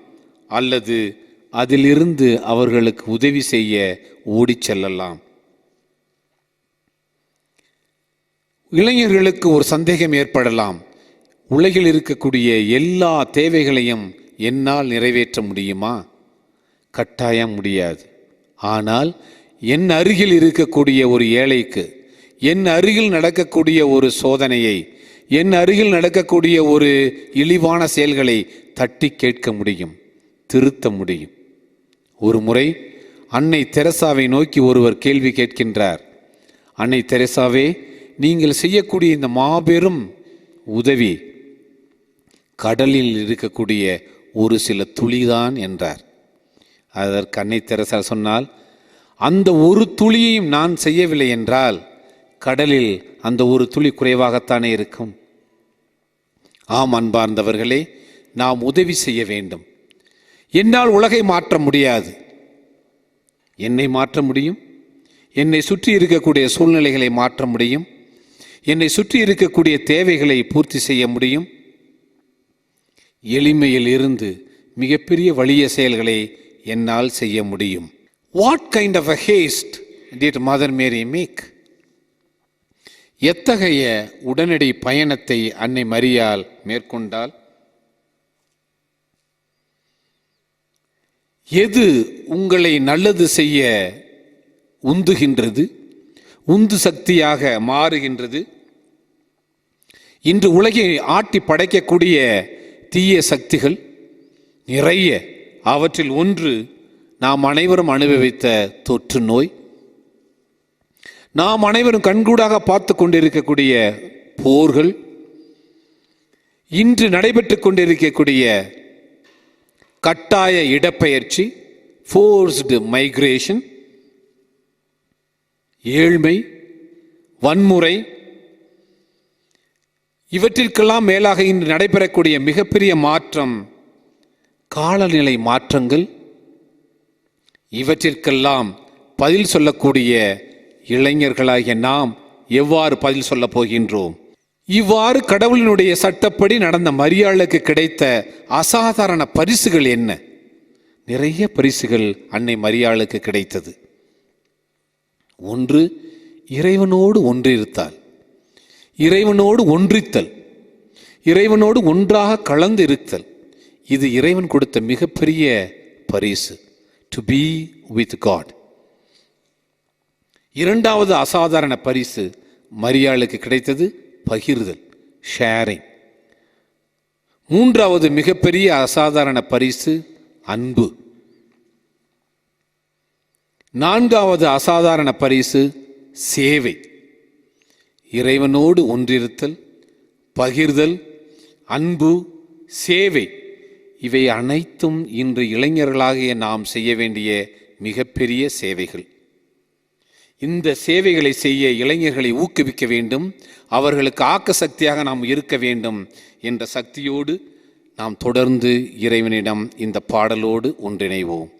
Speaker 1: அல்லது அதிலிருந்து அவர்களுக்கு உதவி செய்ய ஓடிச் செல்லலாம். இளைஞர்களுக்கு ஒரு சந்தேகம் ஏற்படலாம். உலகில் இருக்கக்கூடிய எல்லா தேவைகளையும் என்னால் நிறைவேற்ற முடியுமா? கட்டாயம் முடியாது. ஆனால் என் அருகில் இருக்கக்கூடிய ஒரு ஏழைக்கு, என் அருகில் நடக்கக்கூடிய ஒரு சோதனையை, என் அருகில் நடக்கக்கூடிய ஒரு இழிவான செயல்களை தட்டி கேட்க முடியும், திருத்த முடியும். ஒரு முறை அன்னை தெரசாவை நோக்கி ஒருவர் கேள்வி கேட்கின்றார். அன்னை தெரசாவே, நீங்கள் செய்யக்கூடிய இந்த மாபெரும் உதவி கடலில் இருக்கக்கூடிய ஒரு சில துளிதான் என்றார். அதற்கு அன்னை தெரசா சொன்னால், அந்த ஒரு துளியையும் நான் செய்யவில்லை என்றால் கடலில் அந்த ஒரு துளி குறைவாகத்தானே இருக்கும். ஆம் அன்பார்ந்தவர்களே, நாம் உதவி செய்ய வேண்டும். என்னால் உலகை மாற்ற முடியாது. என்னை மாற்ற முடியும், என்னை சுற்றி இருக்கக்கூடிய சூழ்நிலைகளை மாற்ற முடியும், என்னை சுற்றி இருக்கக்கூடிய தேவைகளை பூர்த்தி செய்ய முடியும். எளிமையில் இருந்து மிகப்பெரிய வலிய செயல்களை என்னால் செய்ய முடியும். What kind of a haste did Mother Mary make? எத்தகைய உடனடி பயணத்தை அன்னை மரியாள் மேற்கொண்டால்? எது உங்களை நல்லது செய்ய உந்துகின்றது, உந்து சக்தியாக மாறுகின்றது? இன்று உலகை ஆட்டி படைக்கக்கூடிய தீய சக்திகள் நிறைய. அவற்றில் ஒன்று நாம் அனைவரும் அனுபவித்த தொற்று நோய், நாம் அனைவரும் கண்கூடாக பார்த்து கொண்டிருக்கக்கூடிய போர்கள், இன்று நடைபெற்று கொண்டிருக்கக்கூடிய கட்டாய இடப்பெயர்ச்சி, ஃபோர்ஸ்டு மைக்ரேஷன், ஏழ்மை, வன்முறை, இவற்றிற்கெல்லாம் மேலாக இன்று நடைபெறக்கூடிய மிகப்பெரிய மாற்றம் காலநிலை மாற்றங்கள். இவற்றிற்கெல்லாம் பதில் சொல்லக்கூடிய இளைஞர்களாகிய நாம் எவ்வாறு பதில் சொல்லப் போகின்றோம்? இவ்வாறு கடவுளினுடைய சட்டப்படி நடந்த மரியாளுக்கு கிடைத்த அசாதாரண பரிசுகள் என்ன? நிறைய பரிசுகள் அன்னை மரியாளுக்கு கிடைத்தது. ஒன்று, இறைவனோடு ஒன்றிருத்தாள், இறைவனோடு ஒன்றித்தல், இறைவனோடு ஒன்றாக கலந்து இருத்தல். இது இறைவன் கொடுத்த மிகப்பெரிய பரிசு, டு பி வித் காட். இரண்டாவது அசாதாரண பரிசு மரியாளுக்கு கிடைத்தது பகிர்தல், ஷேரிங். மூன்றாவது மிகப்பெரிய அசாதாரண பரிசு அன்பு. நான்காவது அசாதாரண பரிசு சேவை. இறைவனோடு ஒன்றிருத்தல், பகிர்தல், அன்பு, சேவை, இவை அனைத்தும் இன்று இளைஞர்களாகிய நாம் செய்ய வேண்டிய மிகப்பெரிய சேவைகள். இந்த சேவைகளை செய்ய இளைஞர்களை ஊக்குவிக்க வேண்டும், அவர்களுக்கு ஆக்க சக்தியாக நாம் இருக்க வேண்டும் என்ற சக்தியோடு நாம் தொடர்ந்து இறைவனிடம் இந்த பாடலோடு ஒன்றிணைவோம்.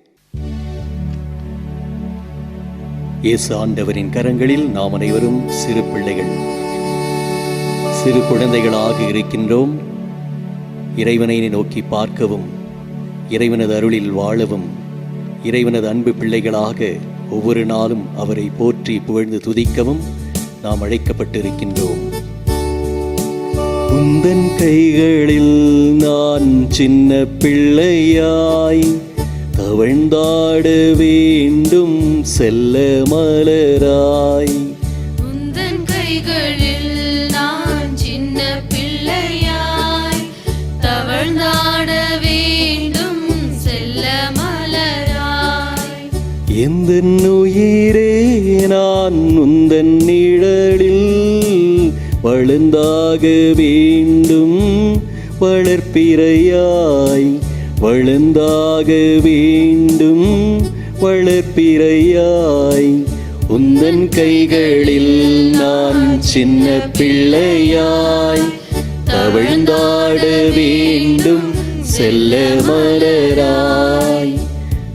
Speaker 2: இயேசு ஆண்டவரின் கரங்களில் நாம் அனைவரும் சிறு பிள்ளைகள், சிறு குழந்தைகளாக இருக்கின்றோம். இறைவனை நோக்கி பார்க்கவும், இறைவனது அருளில் வாழவும், இறைவனது அன்பு பிள்ளைகளாக ஒவ்வொரு நாளும் அவரை போற்றி புகழ்ந்து துதிக்கவும் நாம் அழைக்கப்பட்டிருக்கின்றோம். உந்தன் கைகளில் நான் சின்ன பிள்ளையாய் தவழ்ந்தாட வேண்டும் செல்ல மலராய்.
Speaker 3: உந்தன் கைகளில் நான் சின்ன பிள்ளையாய் தவழ்ந்தாட வேண்டும் செல்ல மலராய்.
Speaker 2: எந்தன் உயிரே நான் உந்தன் நிழலில் வளர்ந்தாக வேண்டும் வளர்ப்பிறையாய், வளர்ந்தாக வேண்டும் வளர்ப்பிறையாய். உந்தன் கைகளில் நான் சின்ன பிள்ளையாய் தவழ்ந்தாட வேண்டும் செல்ல மலராய்.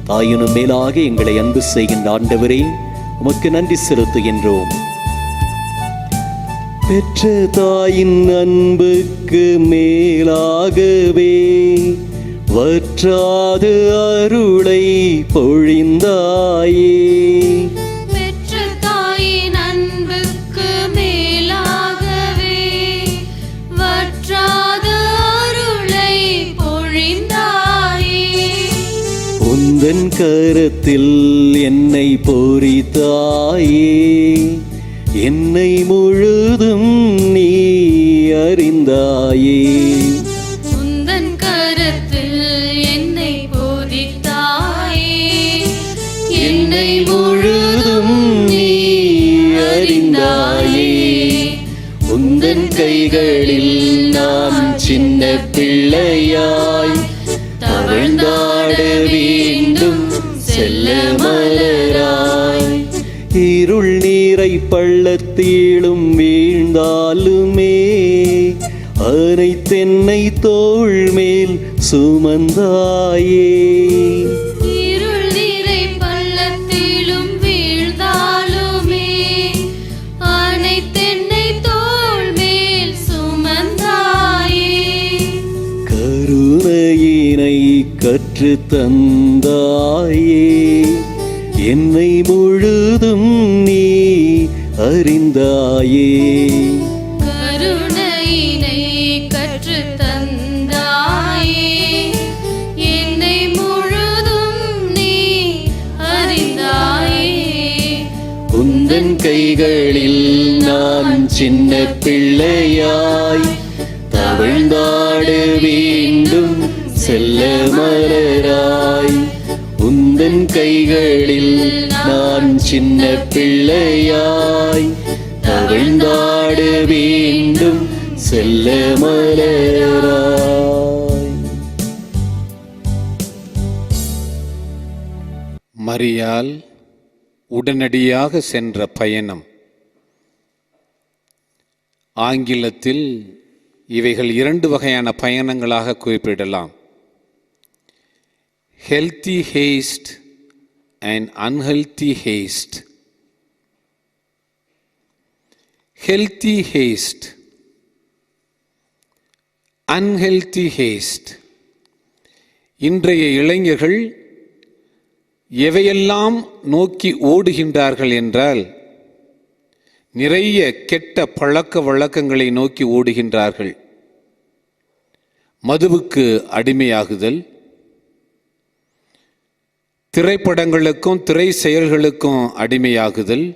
Speaker 2: தாயினும் மேலாக எங்களை அன்பு செய்கின்ற ஆண்டவரே, உமக்கு நன்றி செலுத்துகின்றோம். பெற்ற தாயின் அன்புக்கு மேலாகவே வற்றாத அருளை பொழிந்தாயே.
Speaker 3: பெற்ற தாயின் அன்புக்கு மேலாகவே வற்றாத அருளை பொழிந்தாயே.
Speaker 2: உந்தன் கரத்தில் என்னை பொறித்தாயே, என்னை முழுதும் நீ அறிந்தாயே.
Speaker 3: உந்தன் கரத்தில் என்னை போதித்தாயே, என்னை முழுதும் நீ அறிந்தாயே.
Speaker 2: உந்தன் கைகளில் நான் சின்ன பிள்ளையாய் தவழ்ந்தாட வேண்டும் செல்ல மலராய். இருள் நீரை பள்ளத்தீளும் வீழ்ந்தாலுமே அனைத்தென்னை தோள் மேல் சுமந்தாயே.
Speaker 3: இருள் நீரை பள்ளத்திலும் வீழ்ந்தாலுமே அனைத்தென்னை தோள் மேல் சுமந்தாயே.
Speaker 2: கருணையினை கற்று தந்தாயே, என்னை முழுதும் நீ அறிந்தாயே.
Speaker 3: கருணையினை கற்று தந்தாயே, என்னை முழுதும் நீ அறிந்தாயே.
Speaker 2: உந்தன் கைகளில் நான் சின்ன பிள்ளையாய் தவழ்ந்தாட வேண்டும் செல்ல மலராய். உந்தன் கைகளில் நான் சின்ன பிள்ளையாய் தவழ்ந்தாட வேண்டும் செல்ல மலராய்.
Speaker 1: மரியாள் உடனடியாக சென்ற பயணம். ஆங்கிலத்தில் இவைகள் 2 வகையான பயணங்களாக குறிப்பிடலாம். Healthy haste and unhealthy haste. Healthy haste, unhealthy haste. இன்றைய இளைஞர்கள் எவையெல்லாம் நோக்கி ஓடுகின்றார்கள் என்றால், நிறைய கெட்ட பழக்க வழக்கங்களை நோக்கி ஓடுகின்றார்கள். மதுவுக்கு அடிமையாகுதல், திரைப்படங்களுக்கும் திரை செயல்களுக்கும் அடிமையாகுதல்,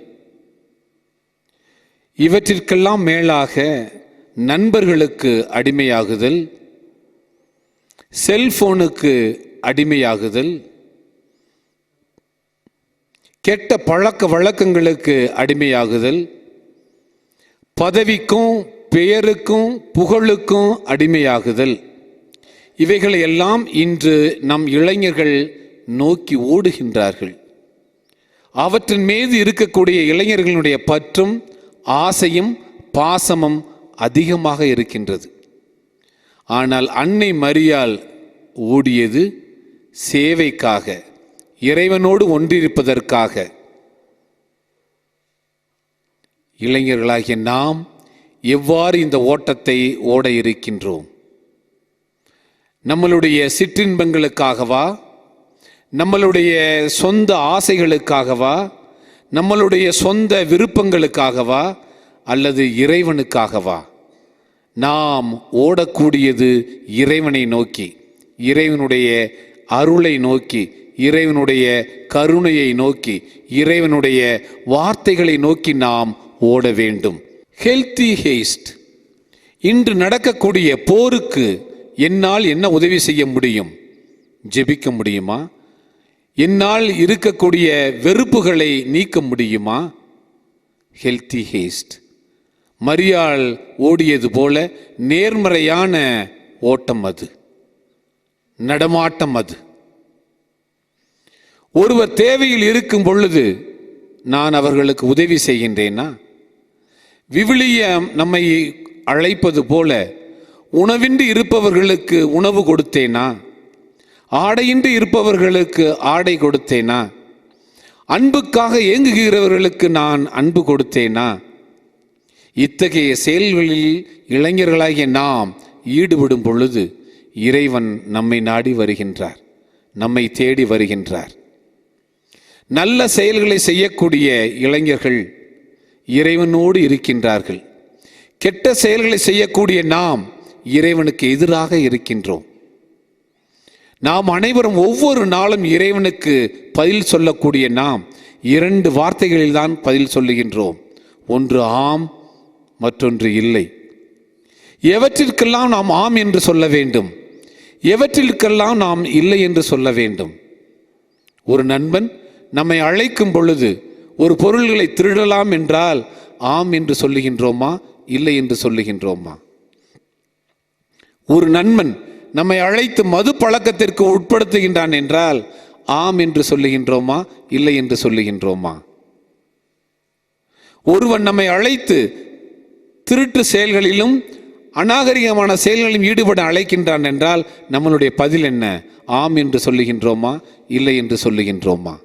Speaker 1: இவற்றிற்கெல்லாம் மேலாக நண்பர்களுக்கு அடிமையாகுதல், செல்போனுக்கு அடிமையாகுதல், கெட்ட பழக்க வழக்கங்களுக்கு அடிமையாகுதல், பதவிக்கும் பெயருக்கும் புகழுக்கும் அடிமையாகுதல், இவைகளை எல்லாம் இன்று நம் இளைஞர்கள் நோக்கி ஓடுகின்றார்கள். அவற்றின் மீது இருக்கக்கூடிய இளைஞர்களுடைய பற்றும் ஆசையும் பாசமும் அதிகமாக இருக்கின்றது. ஆனால் அன்னை மரியாள் ஓடியது சேவைக்காக, இறைவனோடு ஒன்றிருப்பதற்காக. இளைஞர்களாகிய நாம் எவ்வாறு இந்த ஓட்டத்தை ஓட இருக்கின்றோம்? நம்மளுடைய சிற்றின்பங்களுக்காகவா, நம்மளுடைய சொந்த ஆசைகளுக்காகவா, நம்மளுடைய சொந்த விருப்பங்களுக்காகவா, அல்லது இறைவனுக்காகவா? நாம் ஓடக்கூடியது இறைவனை நோக்கி, இறைவனுடைய அருளை நோக்கி, இறைவனுடைய கருணையை நோக்கி, இறைவனுடைய வார்த்தைகளை நோக்கி நாம் ஓட வேண்டும். ஹெல்த்தி ஹேஸ்ட். இன்று நடக்கக்கூடிய போருக்கு என்னால் என்ன உதவி செய்ய முடியும்? ஜெபிக்க முடியுமா? என்னால் இருக்கக்கூடிய வெறுப்புகளை நீக்க முடியுமா? ஹெல்த்தி ஹேஸ்ட். மரியாள் ஓடியது போல நேர்மறையான ஓட்டம் அது, நடமாட்டம் அது. ஒருவர் தேவையில் இருக்கும் பொழுது நான் அவர்களுக்கு உதவி செய்கின்றேனா? விவிலியம் நம்மை அழைப்பது போல உணவின்றி இருப்பவர்களுக்கு உணவு கொடுத்தேனா? ஆடையின்றி இருப்பவர்களுக்கு ஆடை கொடுத்தேனா? அன்புக்காக ஏங்குகிறவர்களுக்கு நான் அன்பு கொடுத்தேனா? இத்தகைய செயல்களில் இளைஞர்களாகிய நாம் ஈடுபடும் பொழுது இறைவன் நம்மை நாடி வருகின்றார், நம்மை தேடி வருகின்றார். நல்ல செயல்களை செய்யக்கூடிய இளைஞர்கள் இறைவனோடு இருக்கின்றார்கள். கெட்ட செயல்களை செய்யக்கூடிய நாம் இறைவனுக்கு எதிராக இருக்கின்றோம். நாம் அனைவரும் ஒவ்வொரு நாளும் இறைவனுக்கு பதில் சொல்லக்கூடிய நாம் 2 வார்த்தைகளில்தான் பதில் சொல்லுகின்றோம். ஒன்று ஆம், மற்றொன்று இல்லை. எவற்றிற்கெல்லாம் நாம் ஆம் என்று சொல்ல வேண்டும், எவற்றிற்கெல்லாம் நாம் இல்லை என்று சொல்ல வேண்டும். ஒரு நண்பன் நம்மை அழைக்கும் பொழுது ஒரு பொருள்களை திருடலாம் என்றால் ஆம் என்று சொல்லுகின்றோமா, இல்லை என்று சொல்லுகின்றோமா? ஒரு நண்பன் நம்மை அழைத்து மது பழக்கத்திற்கு உட்படுத்துகின்றான் என்றால் ஆம் என்று சொல்லுகின்றோமா, இல்லை என்று சொல்லுகின்றோமா? ஒருவன் நம்மை அழைத்து திருட்டு செயல்களிலும் அநாகரிகமான செயல்களிலும் ஈடுபட அழைக்கின்றான் என்றால் நம்மளுடைய பதில் என்ன? ஆம் என்று சொல்லுகின்றோமா, இல்லை என்று சொல்லுகின்றோமா?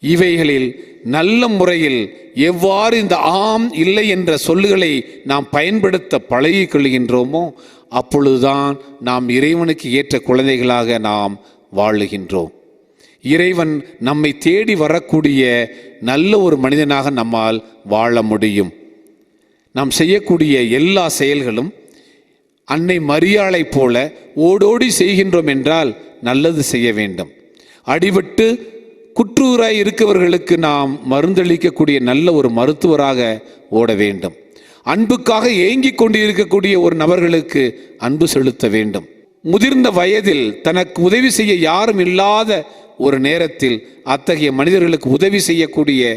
Speaker 1: இவைகளில் நல்ல முறையில் எவ்வாறு இந்த ஆம் இல்லை என்ற சொல்லுகளை நாம் பயன்படுத்த பழகிக் கொள்கின்றோமோ அப்பொழுதுதான் நாம் இறைவனுக்கு ஏற்ற குழந்தைகளாக நாம் வாழுகின்றோம். இறைவன் நம்மை தேடி வரக்கூடிய நல்ல ஒரு மனிதனாக நம்மால் வாழ முடியும். நாம் செய்யக்கூடிய எல்லா செயல்களும் அன்னை மரியாளை போல ஓடோடி செய்கின்றோம் என்றால் நல்லது செய்ய வேண்டும். அடிபட்டு குற்றூராய் இருக்கவர்களுக்கு நாம் மருந்தளிக்கக்கூடிய நல்ல ஒரு மருத்துவராக ஓட வேண்டும். அன்புக்காக ஏங்கிக் கொண்டு இருக்கக்கூடிய ஒரு நபர்களுக்கு அன்பு செலுத்த வேண்டும். முதிர்ந்த வயதில் தனக்கு உதவி செய்ய யாரும் இல்லாத ஒரு நேரத்தில் அத்தகைய மனிதர்களுக்கு உதவி செய்யக்கூடிய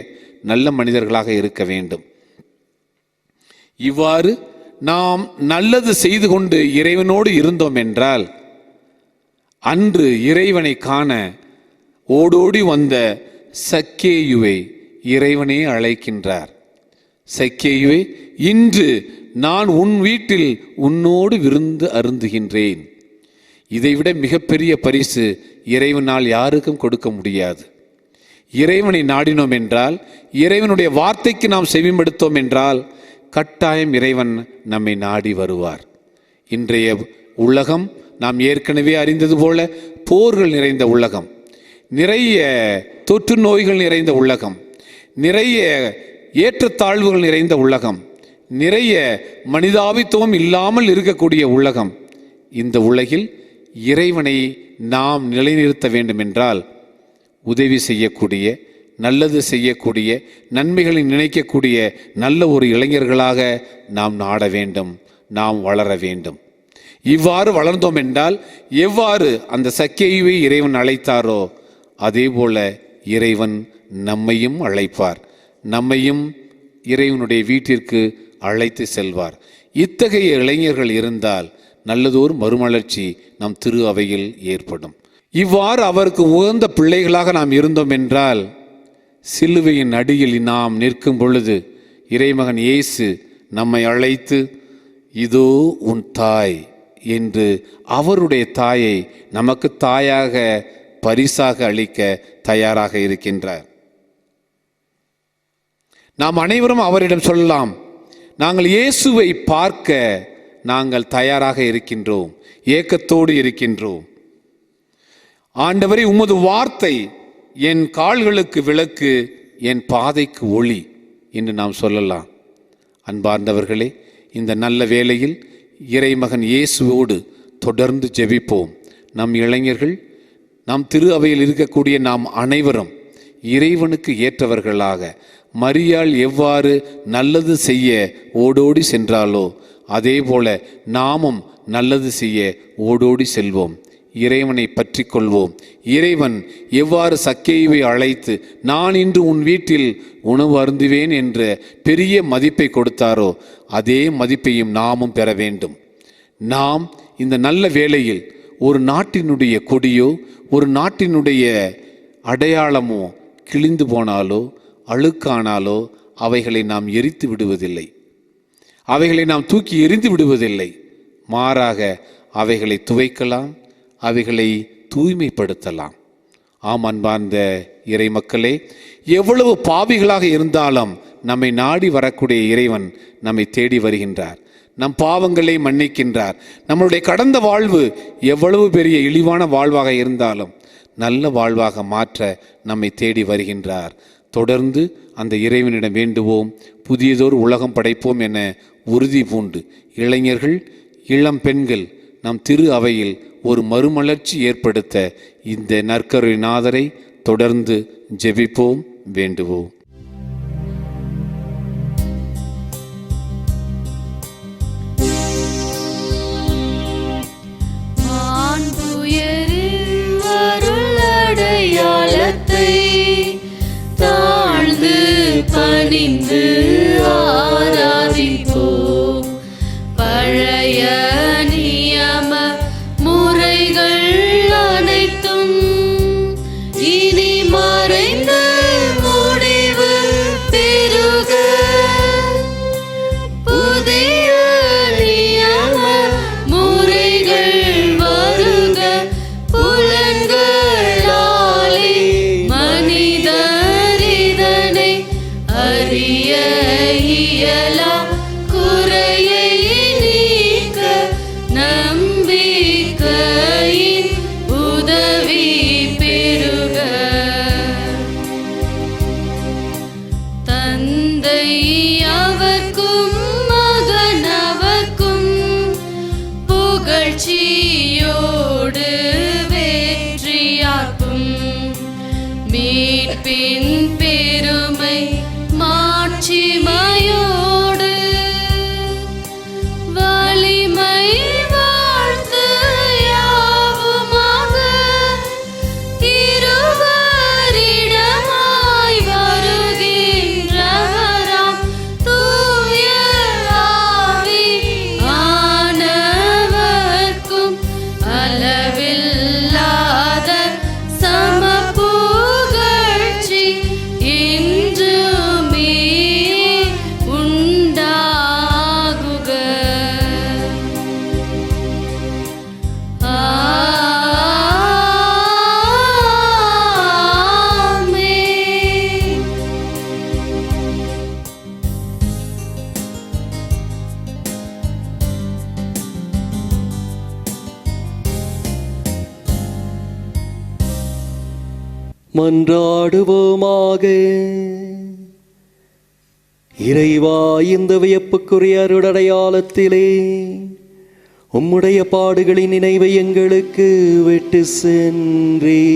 Speaker 1: நல்ல மனிதர்களாக இருக்க வேண்டும். இவ்வாறு நாம் நல்லது செய்து கொண்டு இறைவனோடு இருந்தோம் என்றால் அன்று இறைவனை காண ஓடோடி வந்த சக்கேயுவை இறைவனே அழைக்கின்றார். சக்கேயுவே, இன்று நான் உன் வீட்டில் உன்னோடு விருந்து அருந்துகின்றேன். இதைவிட மிகப்பெரிய பரிசு இறைவனால் யாருக்கும் கொடுக்க முடியாது. இறைவனை நாடினோம் என்றால், இறைவனுடைய வார்த்தைக்கு நாம் செவிமடுத்தோம் என்றால், கட்டாயம் இறைவன் நம்மை நாடி வருவார். இன்றைய உலகம் நாம் ஏற்கனவே அறிந்தது போல போர்கள் நிறைந்த உலகம், நிறைய தொற்று நோய்கள் நிறைந்த உலகம், நிறைய ஏற்றத்தாழ்வுகள் நிறைந்த உலகம், நிறைய மனிதாபித்துவம் இல்லாமல் இருக்கக்கூடிய உலகம். இந்த உலகில் இறைவனை நாம் நிலைநிறுத்த வேண்டும் என்றால், உதவி செய்யக்கூடிய, நல்லது செய்யக்கூடிய, நன்மைகளை நினைக்கக்கூடிய நல்ல ஒரு இளைஞர்களாக நாம் நாட வேண்டும், நாம் வளர வேண்டும். இவ்வாறு வளர்ந்தோம் என்றால், எவ்வாறு அந்த சக்கேயுவை இறைவன் அழைத்தாரோ அதே போல இறைவன் நம்மையும் அழைப்பார், நம்மையும் இறைவனுடைய வீட்டிற்கு அழைத்து செல்வார். இத்தகைய இளைஞர்கள் இருந்தால் நல்லதோர் மறுமலர்ச்சி நம் திரு அவையில் ஏற்படும். இவ்வாறு அவருக்கு உகந்த பிள்ளைகளாக நாம் இருந்தோம் என்றால், சிலுவையின் அடியில் நாம் நிற்கும் பொழுது இறைமகன் இயேசு நம்மை அழைத்து, இதோ உன் தாய் என்று அவருடைய தாயை நமக்கு தாயாக பரிசாக அளிக்க தயாராக இருக்கின்றார். நாம் அனைவரும் அவரிடம் சொல்லலாம், நாங்கள் இயேசுவை பார்க்க நாங்கள் தயாராக இருக்கின்றோம், ஏக்கத்தோடு இருக்கின்றோம். ஆண்டவரே, உமது வார்த்தை என் கால்களுக்கு விளக்கு, என் பாதைக்கு ஒளி என்று நாம் சொல்லலாம். அன்பார்ந்தவர்களே, இந்த நல்ல வேளையில் இறைமகன் இயேசுவோடு தொடர்ந்து ஜெபிப்போம். நம் இளைஞர்கள், நம் திரு அவையில் இருக்கக்கூடிய நாம் அனைவரும் இறைவனுக்கு ஏற்றவர்களாக, மரியாள் எவ்வாறு நல்லது செய்ய ஓடோடி சென்றாலோ அதே போல நாமும் நல்லது செய்ய ஓடோடி செல்வோம். இறைவனை பற்றி கொள்வோம். இறைவன் எவ்வாறு சக்கேயுவை அழைத்து, நான் இன்று உன் வீட்டில் உணவு அருந்துவேன் என்ற பெரிய மதிப்பை கொடுத்தாரோ அதே மதிப்பையும் நாமும் பெற வேண்டும். நாம் இந்த நல்ல வேளையில் ஒரு நாட்டினுடைய கொடியோ ஒரு நாட்டினுடைய அடையாளமோ கிழிந்து போனாலோ அழுக்கானாலோ அவைகளை நாம் எரித்து விடுவதில்லை, அவைகளை நாம் தூக்கி எறிந்து விடுவதில்லை. மாறாக அவைகளை துவைக்கலாம், அவைகளை தூய்மைப்படுத்தலாம். ஆம், அன்பார்ந்த இறை மக்களே, எவ்வளவு பாவிகளாக இருந்தாலும் நம்மை நாடி வரக்கூடிய இறைவன் நம்மை தேடி வருகின்றார், நம் பாவங்களை மன்னிக்கின்றார். நம்மளுடைய கடந்த வாழ்வு எவ்வளவு பெரிய இழிவான வாழ்வாக இருந்தாலும் நல்ல வாழ்வாக மாற்ற நம்மை தேடி வருகின்றார். தொடர்ந்து அந்த இறைவனிடம் வேண்டுவோம், புதியதோர் உலகம் படைப்போம் என உறுதி பூண்டு இளைஞர்கள், இளம் பெண்கள் நம் திரு அவையில் ஒரு மறுமலர்ச்சி ஏற்படுத்த இந்த நற்கருணைநாதரை தொடர்ந்து ஜெபிப்போம், வேண்டுவோம்.
Speaker 3: தாழ்ந்து பணிந்து ஆராதிப்போம். பழைய நியம முறைகள் அனைத்தும் இனி மறைந்து முடிவு பெறுக. புதிய நியம முறைகள் வருக. புலன்களாலே மனிதர் இதனை அறிய இயலா. குறையை நீக்க நம்பிக்கையின் உதவி பெறுக. தந்தை அவர்க்கும் மகனவர்க்கும் புகழ்ச்சியோடு வெற்றியாக்கும். மீட்பின் பெருமை மாட்சிமையோடு வலிமை வாழ்த்து யாவுமாக இருவரிடமாய் வருகின்றவராம் தூய ஆவி ஆனவர்க்கும் அளவில்லாத சம புகழ்ச்சி
Speaker 2: மன்றாடுவோமாக. இறைவா, இந்த வியப்புக்குரிய அருளடையாளத்திலே உம்முடைய பாடுகளின் நினைவை எங்களுக்கு விட்டு சென்றே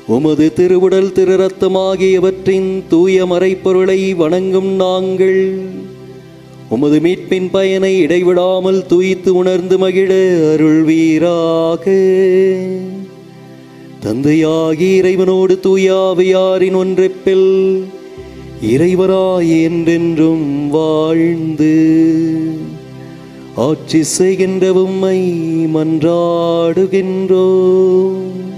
Speaker 2: உமது திருவுடல் திரு ரத்தமாகியவற்றின் தூய மறைப்பொருளை வணங்கும் நாங்கள் உமது மீட்பின் பயனை இடைவிடாமல் தூய்த்து உணர்ந்து மகிழ அருள்வீராக. தந்தையாகி இறைவனோடு தூயாவியாரின் ஒன்றிப்பில் இறைவராய் என்றென்றும் வாழ்ந்து ஆட்சி செய்கின்ற உம்மை மன்றாடுகின்றோம்.